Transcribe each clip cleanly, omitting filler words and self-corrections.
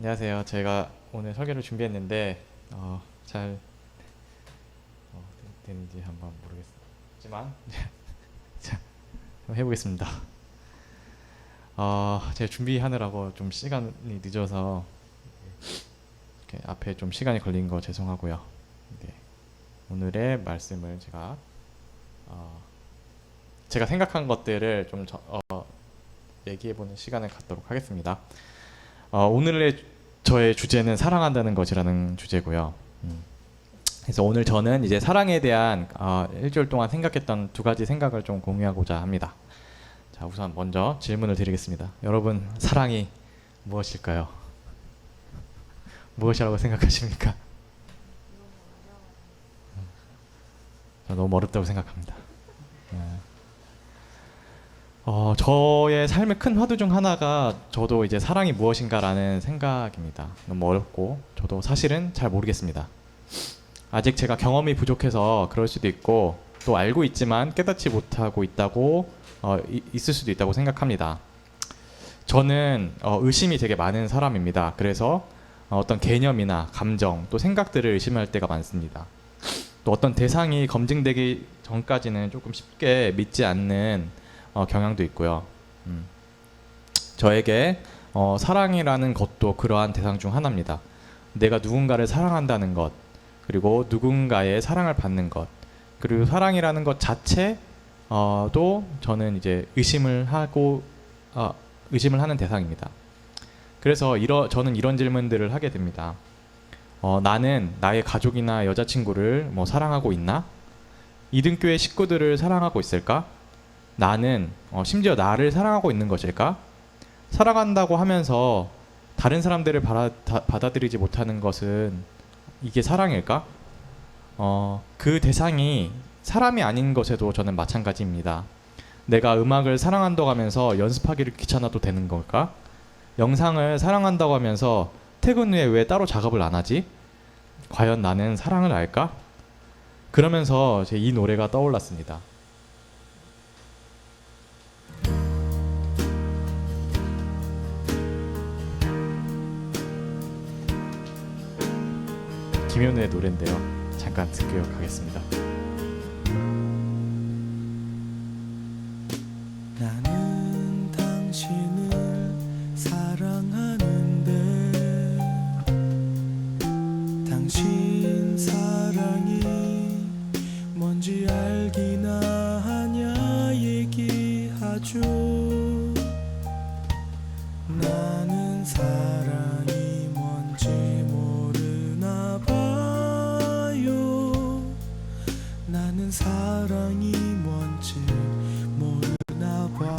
안녕하세요. 제가 오늘 설교를 준비했는데 잘 되는지 한번 모르겠지만 자, 한번 해보겠습니다. 제가 준비하느라고 좀 시간이 늦어서 이렇게 앞에 좀 시간이 걸린 거 죄송하고요. 네, 오늘의 말씀을 제가 생각한 것들을 좀 얘기해보는 시간을 갖도록 하겠습니다. 오늘의 저의 주제는 사랑한다는 것이라는 주제고요. 그래서 오늘 저는 이제 사랑에 대한 일주일 동안 생각했던 두 가지 생각을 좀 공유하고자 합니다. 자, 우선 먼저 질문을 드리겠습니다. 여러분, 사랑이 무엇일까요? 무엇이라고 생각하십니까? 너무 어렵다고 생각합니다. 저의 삶의 큰 화두 중 하나가 저도 이제 사랑이 무엇인가라는 생각입니다. 너무 어렵고 저도 사실은 잘 모르겠습니다. 아직 제가 경험이 부족해서 그럴 수도 있고 또 알고 있지만 깨닫지 못하고 있을 수도 있다고 생각합니다. 저는 의심이 되게 많은 사람입니다. 그래서 어떤 개념이나 감정 또 생각들을 의심할 때가 많습니다. 또 어떤 대상이 검증되기 전까지는 조금 쉽게 믿지 않는 경향도 있고요. 저에게 사랑이라는 것도 그러한 대상 중 하나입니다. 내가 누군가를 사랑한다는 것, 그리고 누군가의 사랑을 받는 것, 그리고 사랑이라는 것 자체도 저는 이제 의심을 하는 대상입니다. 그래서 저는 이런 질문들을 하게 됩니다. 나는 나의 가족이나 여자친구를 사랑하고 있나? 이등교의 식구들을 사랑하고 있을까? 나는 심지어 나를 사랑하고 있는 것일까? 사랑한다고 하면서 다른 사람들을 받아들이지 못하는 것은 이게 사랑일까? 그 대상이 사람이 아닌 것에도 저는 마찬가지입니다. 내가 음악을 사랑한다고 하면서 연습하기를 귀찮아도 되는 걸까? 영상을 사랑한다고 하면서 퇴근 후에 왜 따로 작업을 안 하지? 과연 나는 사랑을 알까? 그러면서 이 노래가 떠올랐습니다. 김현우의 노래인데요. 잠깐 듣고 가겠습니다. 나는 당신을 사랑하는데 당신 사랑이 뭔지 알기나 하냐 얘기하죠. 나는 사랑이 뭔지 모르나 봐요. 나는 사랑이 뭔지 모르나 봐요.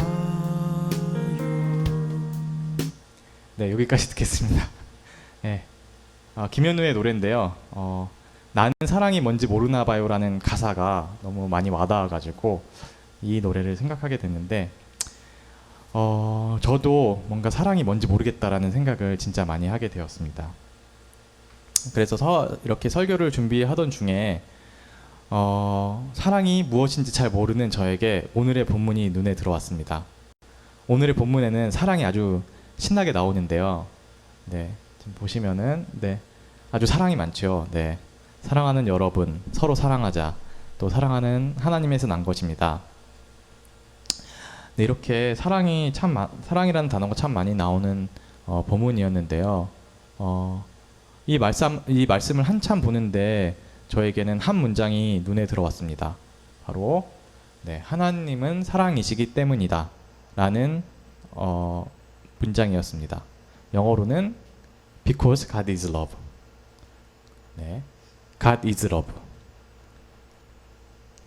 네, 여기까지 듣겠습니다. 네, 김현우의 노래인데요. 나는 사랑이 뭔지 모르나 봐요라는 가사가 너무 많이 와닿아가지고 이 노래를 생각하게 됐는데 저도 뭔가 사랑이 뭔지 모르겠다라는 생각을 진짜 많이 하게 되었습니다. 그래서 이렇게 설교를 준비하던 중에 사랑이 무엇인지 잘 모르는 저에게 오늘의 본문이 눈에 들어왔습니다. 오늘의 본문에는 사랑이 아주 신나게 나오는데요. 네, 지금 보시면은 아주 사랑이 많죠. 네, 사랑하는 여러분, 서로 사랑하자. 또 사랑하는 하나님에서 난 것입니다. 네, 이렇게 사랑이라는 단어가 참 많이 나오는 본문이었는데요. 이 말씀을 한참 보는데 저에게는 한 문장이 눈에 들어왔습니다. 바로 하나님은 사랑이시기 때문이다 라는 문장이었습니다. 영어로는 Because God is love. 네, God is love.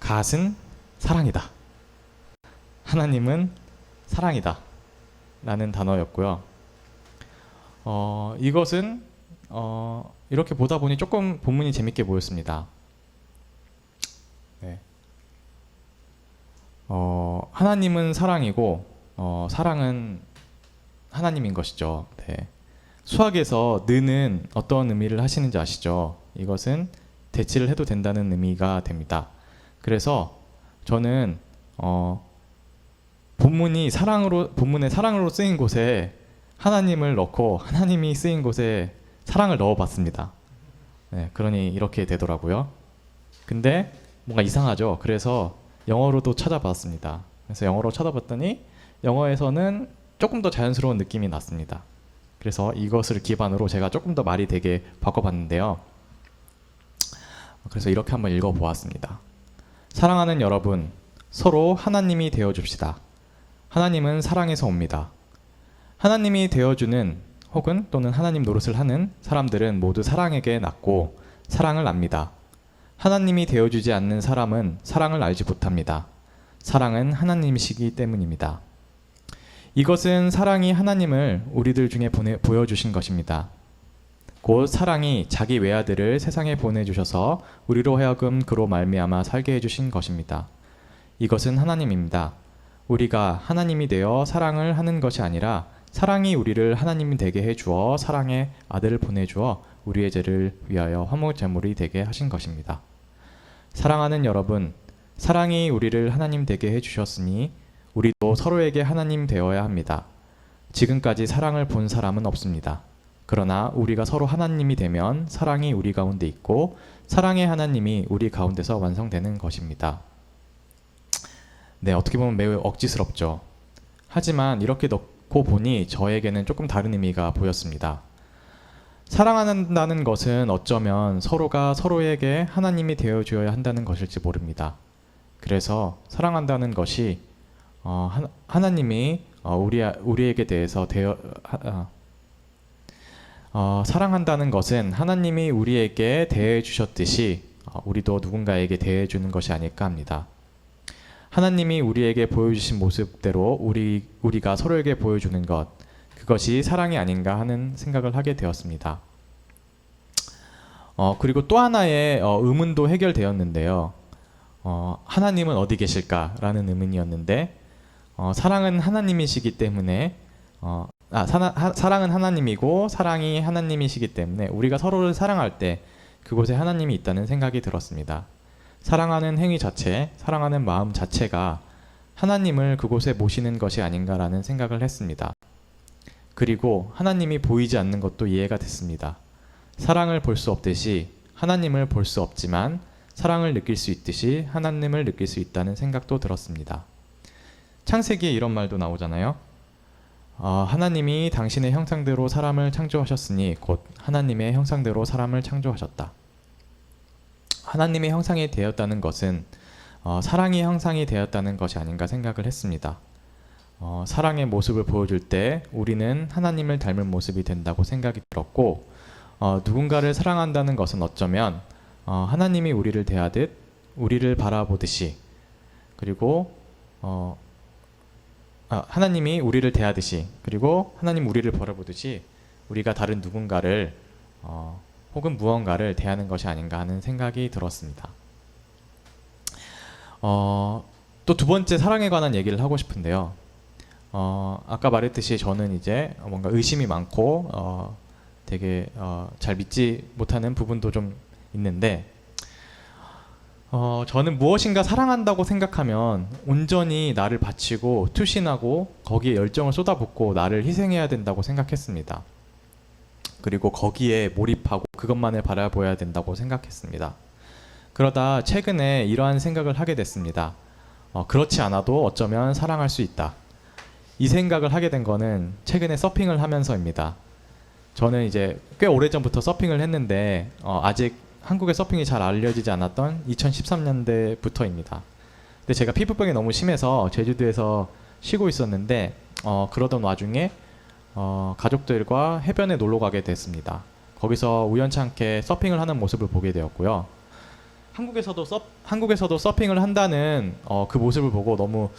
God은 사랑이다. 하나님은 사랑이다 라는 단어였고요. 이것은 이렇게 보다 보니 조금 본문이 재밌게 보였습니다. 네. 하나님은 사랑이고 사랑은 하나님인 것이죠. 네. 수학에서 느는 어떤 의미를 하시는지 아시죠? 이것은 대치를 해도 된다는 의미가 됩니다. 그래서 저는 본문의 사랑으로 쓰인 곳에 하나님을 넣고 하나님이 쓰인 곳에 사랑을 넣어봤습니다. 네, 그러니 이렇게 되더라고요. 근데 뭔가 이상하죠. 그래서 영어로도 찾아봤습니다. 그래서 영어로 찾아봤더니 영어에서는 조금 더 자연스러운 느낌이 났습니다. 그래서 이것을 기반으로 제가 조금 더 말이 되게 바꿔봤는데요. 그래서 이렇게 한번 읽어보았습니다. 사랑하는 여러분, 서로 하나님이 되어줍시다. 하나님은 사랑에서 옵니다. 하나님이 되어주는 혹은 또는 하나님 노릇을 하는 사람들은 모두 사랑에게 낳고 사랑을 압니다. 하나님이 되어주지 않는 사람은 사랑을 알지 못합니다. 사랑은 하나님이시기 때문입니다. 이것은 사랑이 하나님을 우리들 중에 보여주신 것입니다. 곧 사랑이 자기 외아들을 세상에 보내주셔서 우리로 하여금 그로 말미암아 살게 해주신 것입니다. 이것은 하나님입니다. 우리가 하나님이 되어 사랑을 하는 것이 아니라 사랑이 우리를 하나님이 되게 해주어 사랑의 아들을 보내주어 우리의 죄를 위하여 화목제물이 되게 하신 것입니다. 사랑하는 여러분, 사랑이 우리를 하나님 되게 해주셨으니 우리도 서로에게 하나님 되어야 합니다. 지금까지 사랑을 본 사람은 없습니다. 그러나 우리가 서로 하나님이 되면 사랑이 우리 가운데 있고 사랑의 하나님이 우리 가운데서 완성되는 것입니다. 네, 어떻게 보면 매우 억지스럽죠. 하지만 이렇게 넣고 보니 저에게는 조금 다른 의미가 보였습니다. 사랑한다는 것은 어쩌면 서로가 서로에게 하나님이 되어주어야 한다는 것일지 모릅니다. 그래서 사랑한다는 것이 하나님이 우리에게 대해서 사랑한다는 것은 하나님이 우리에게 대해 주셨듯이 우리도 누군가에게 대해 주는 것이 아닐까 합니다. 하나님이 우리에게 보여주신 모습대로 우리가 서로에게 보여주는 것, 그것이 사랑이 아닌가 하는 생각을 하게 되었습니다. 그리고 또 하나의 의문도 해결되었는데요. 하나님은 어디 계실까라는 의문이었는데 사랑은 하나님이시기 때문에 사랑은 하나님이고 사랑이 하나님이시기 때문에 우리가 서로를 사랑할 때 그곳에 하나님이 있다는 생각이 들었습니다. 사랑하는 행위 자체, 사랑하는 마음 자체가 하나님을 그곳에 모시는 것이 아닌가라는 생각을 했습니다. 그리고 하나님이 보이지 않는 것도 이해가 됐습니다. 사랑을 볼 수 없듯이 하나님을 볼 수 없지만 사랑을 느낄 수 있듯이 하나님을 느낄 수 있다는 생각도 들었습니다. 창세기에 이런 말도 나오잖아요. 하나님이 당신의 형상대로 사람을 창조하셨으니 곧 하나님의 형상대로 사람을 창조하셨다. 하나님의 형상이 되었다는 것은 사랑의 형상이 되었다는 것이 아닌가 생각을 했습니다. 사랑의 모습을 보여줄 때 우리는 하나님을 닮은 모습이 된다고 생각이 들었고 누군가를 사랑한다는 것은 어쩌면 하나님이 우리를 대하듯 우리를 바라보듯이 그리고 하나님이 우리를 대하듯이 그리고 하나님 우리를 바라보듯이 우리가 다른 누군가를 혹은 무언가를 대하는 것이 아닌가 하는 생각이 들었습니다. 또 두 번째 사랑에 관한 얘기를 하고 싶은데요. 아까 말했듯이 저는 이제 뭔가 의심이 많고 되게 잘 믿지 못하는 부분도 좀 있는데 저는 무엇인가 사랑한다고 생각하면 온전히 나를 바치고 투신하고 거기에 열정을 쏟아붓고 나를 희생해야 된다고 생각했습니다. 그리고 거기에 몰입하고 그것만을 바라보아야 된다고 생각했습니다. 그러다 최근에 이러한 생각을 하게 됐습니다. 그렇지 않아도 어쩌면 사랑할 수 있다. 이 생각을 하게 된 거는 최근에 서핑을 하면서입니다. 저는 이제 꽤 오래전부터 서핑을 했는데 아직 한국의 서핑이 잘 알려지지 않았던 2013년대부터입니다. 근데 제가 피부병이 너무 심해서 제주도에서 쉬고 있었는데 그러던 와중에 가족들과 해변에 놀러 가게 됐습니다. 거기서 우연찮게 서핑을 하는 모습을 보게 되었고요. 한국에서도 서핑을 한다는 그 모습을 보고 너무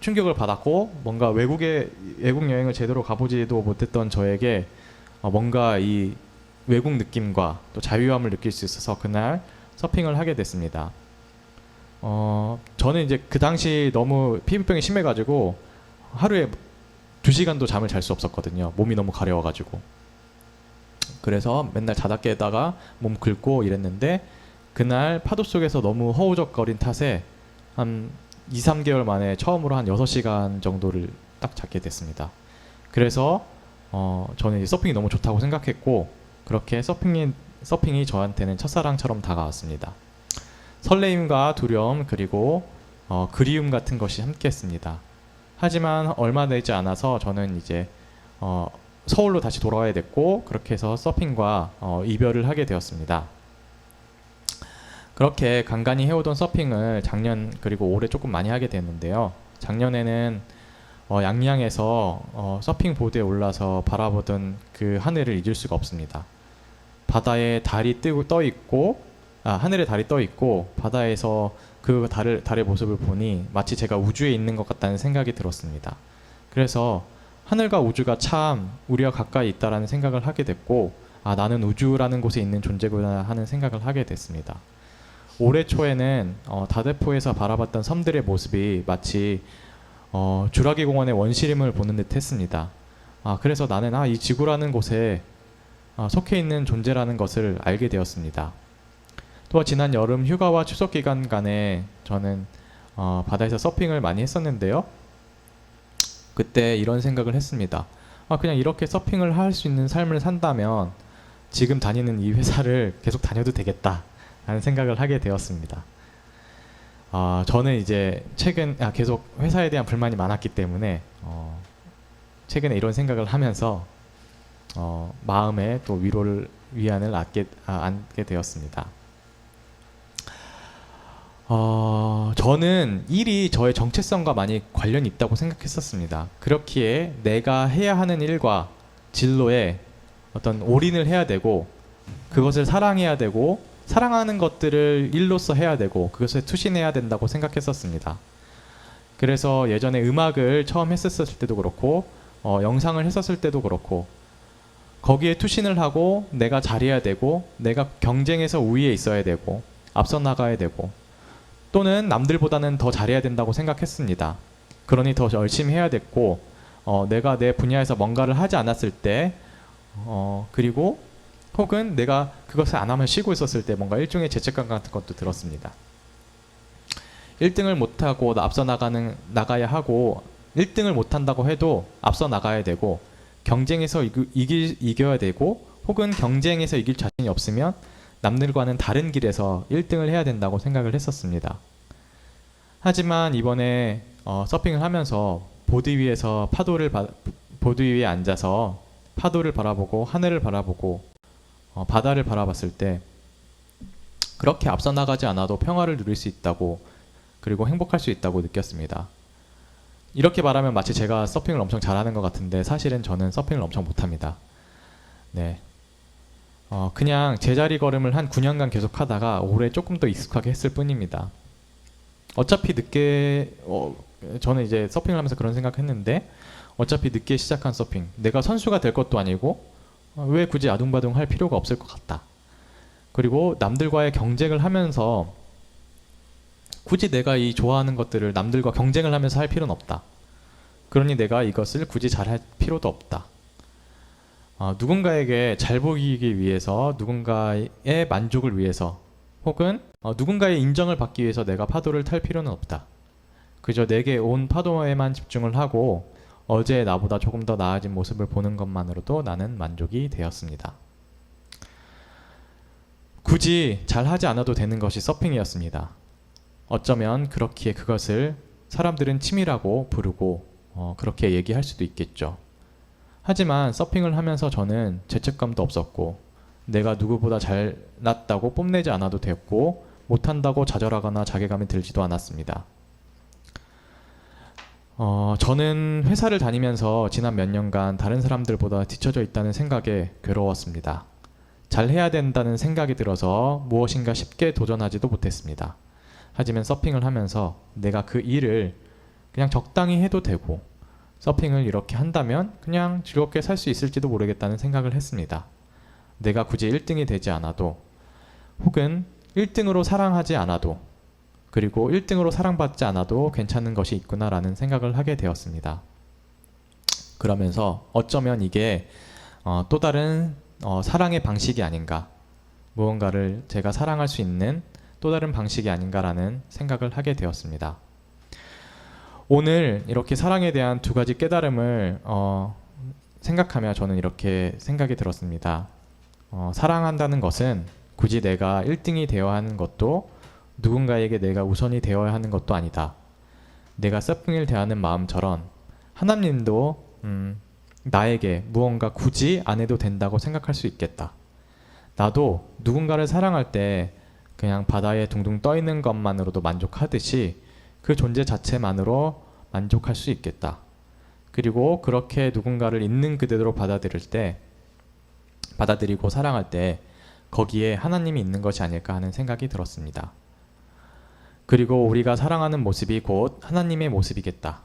충격을 받았고 뭔가 외국 여행을 제대로 가보지도 못했던 저에게 뭔가 이 외국 느낌과 또 자유함을 느낄 수 있어서 그날 서핑을 하게 됐습니다. 저는 이제 그 당시 너무 피부병이 심해가지고 하루에 2시간도 잠을 잘 수 없었거든요. 몸이 너무 가려워가지고. 그래서 맨날 자다 깨다가 몸 긁고 이랬는데 그날 파도 속에서 너무 허우적거린 탓에 한 2-3개월 만에 처음으로 한 6시간 정도를 딱 잤게 됐습니다. 그래서 저는 이제 서핑이 너무 좋다고 생각했고 그렇게 서핑이 저한테는 첫사랑처럼 다가왔습니다. 설레임과 두려움 그리고 그리움 같은 것이 함께했습니다. 하지만 얼마 되지 않아서 저는 이제 서울로 다시 돌아와야 됐고 그렇게 해서 서핑과 이별을 하게 되었습니다. 그렇게 간간히 해오던 서핑을 작년 그리고 올해 조금 많이 하게 됐는데요. 작년에는 양양에서 서핑 보드에 올라서 바라보던 그 하늘을 잊을 수가 없습니다. 바다에 달이 떠 있고 하늘에 달이 떠 있고 바다에서 그 달의 모습을 보니 마치 제가 우주에 있는 것 같다는 생각이 들었습니다. 그래서 하늘과 우주가 참 우리와 가까이 있다라는 생각을 하게 됐고 나는 우주라는 곳에 있는 존재구나 하는 생각을 하게 됐습니다. 올해 초에는 다대포에서 바라봤던 섬들의 모습이 마치 주라기 공원의 원시림을 보는 듯 했습니다. 그래서 나는 이 지구라는 곳에 속해 있는 존재라는 것을 알게 되었습니다. 또 지난 여름 휴가와 추석 기간 간에 저는 바다에서 서핑을 많이 했었는데요. 그때 이런 생각을 했습니다. 그냥 이렇게 서핑을 할 수 있는 삶을 산다면 지금 다니는 이 회사를 계속 다녀도 되겠다 라는 생각을 하게 되었습니다. 저는 이제 최근 계속 회사에 대한 불만이 많았기 때문에 최근에 이런 생각을 하면서 마음에 또 위안을 안게 되었습니다. 저는 일이 저의 정체성과 많이 관련이 있다고 생각했었습니다. 그렇기에 내가 해야 하는 일과 진로에 어떤 올인을 해야 되고 그것을 사랑해야 되고 사랑하는 것들을 일로서 해야 되고 그것에 투신해야 된다고 생각했었습니다. 그래서 예전에 음악을 처음 했었을 때도 그렇고 영상을 했었을 때도 그렇고 거기에 투신을 하고 내가 잘해야 되고 내가 경쟁에서 우위에 있어야 되고 앞서 나가야 되고 또는 남들보다는 더 잘해야 된다고 생각했습니다. 그러니 더 열심히 해야 됐고 내가 내 분야에서 뭔가를 하지 않았을 때 그리고 혹은 내가 그것을 안 하면 쉬고 있었을 때 뭔가 일종의 죄책감 같은 것도 들었습니다. 1등을 못하고 앞서 나가야 하고 1등을 못한다고 해도 앞서 나가야 되고 경쟁에서 이겨야 되고 혹은 경쟁에서 이길 자신이 없으면 남들과는 다른 길에서 1등을 해야 된다고 생각을 했었습니다. 하지만 이번에 서핑을 하면서 보드 위에 앉아서 파도를 바라보고 하늘을 바라보고 바다를 바라봤을 때 그렇게 앞서 나가지 않아도 평화를 누릴 수 있다고 그리고 행복할 수 있다고 느꼈습니다. 이렇게 말하면 마치 제가 서핑을 엄청 잘하는 것 같은데 사실은 저는 서핑을 엄청 못합니다. 네. 그냥 제자리 걸음을 한 9년간 계속 하다가 올해 조금 더 익숙하게 했을 뿐입니다. 어차피 저는 이제 서핑을 하면서 그런 생각했는데 어차피 늦게 시작한 서핑 내가 선수가 될 것도 아니고 왜 굳이 아둥바둥 할 필요가 없을 것 같다. 그리고 남들과의 경쟁을 하면서 굳이 내가 이 좋아하는 것들을 남들과 경쟁을 하면서 할 필요는 없다. 그러니 내가 이것을 굳이 잘할 필요도 없다. 누군가에게 잘 보이기 위해서 누군가의 만족을 위해서 혹은 누군가의 인정을 받기 위해서 내가 파도를 탈 필요는 없다. 그저 내게 온 파도에만 집중을 하고 어제의 나보다 조금 더 나아진 모습을 보는 것만으로도 나는 만족이 되었습니다. 굳이 잘하지 않아도 되는 것이 서핑이었습니다. 어쩌면 그렇기에 그것을 사람들은 취미라고 부르고 그렇게 얘기할 수도 있겠죠. 하지만 서핑을 하면서 저는 죄책감도 없었고 내가 누구보다 잘났다고 뽐내지 않아도 됐고 못한다고 좌절하거나 자괴감이 들지도 않았습니다. 저는 회사를 다니면서 지난 몇 년간 다른 사람들보다 뒤처져 있다는 생각에 괴로웠습니다. 잘해야 된다는 생각이 들어서 무엇인가 쉽게 도전하지도 못했습니다. 하지만 서핑을 하면서 내가 그 일을 그냥 적당히 해도 되고 서핑을 이렇게 한다면 그냥 즐겁게 살 수 있을지도 모르겠다는 생각을 했습니다. 내가 굳이 1등이 되지 않아도 혹은 1등으로 사랑하지 않아도 그리고 1등으로 사랑받지 않아도 괜찮은 것이 있구나라는 생각을 하게 되었습니다. 그러면서 어쩌면 이게 또 다른 사랑의 방식이 아닌가, 무언가를 제가 사랑할 수 있는 또 다른 방식이 아닌가라는 생각을 하게 되었습니다. 오늘 이렇게 사랑에 대한 두 가지 깨달음을 생각하며 저는 이렇게 생각이 들었습니다. 사랑한다는 것은 굳이 내가 1등이 되어야 하는 것도 누군가에게 내가 우선이 되어야 하는 것도 아니다. 내가 ጸ풍이를 대하는 마음처럼 하나님도 나에게 무언가 굳이 안 해도 된다고 생각할 수 있겠다. 나도 누군가를 사랑할 때 그냥 바다에 둥둥 떠 있는 것만으로도 만족하듯이 그 존재 자체만으로 만족할 수 있겠다. 그리고 그렇게 누군가를 있는 그대로 받아들이고 사랑할 때 거기에 하나님이 있는 것이 아닐까 하는 생각이 들었습니다. 그리고 우리가 사랑하는 모습이 곧 하나님의 모습이겠다.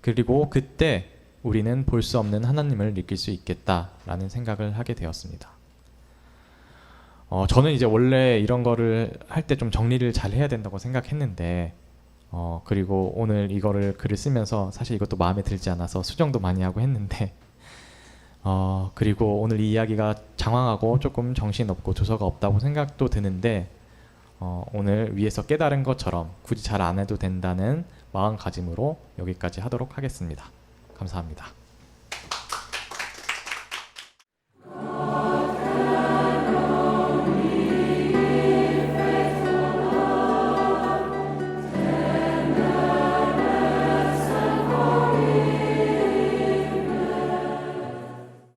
그리고 그때 우리는 볼 수 없는 하나님을 느낄 수 있겠다라는 생각을 하게 되었습니다. 저는 이제 원래 이런 거를 할 때 좀 정리를 잘 해야 된다고 생각했는데 그리고 오늘 이거를 글을 쓰면서 사실 이것도 마음에 들지 않아서 수정도 많이 하고 했는데 그리고 오늘 이 이야기가 장황하고 조금 정신없고 조서가 없다고 생각도 드는데 오늘 위에서 깨달은 것처럼 굳이 잘 안 해도 된다는 마음가짐으로 여기까지 하도록 하겠습니다. 감사합니다.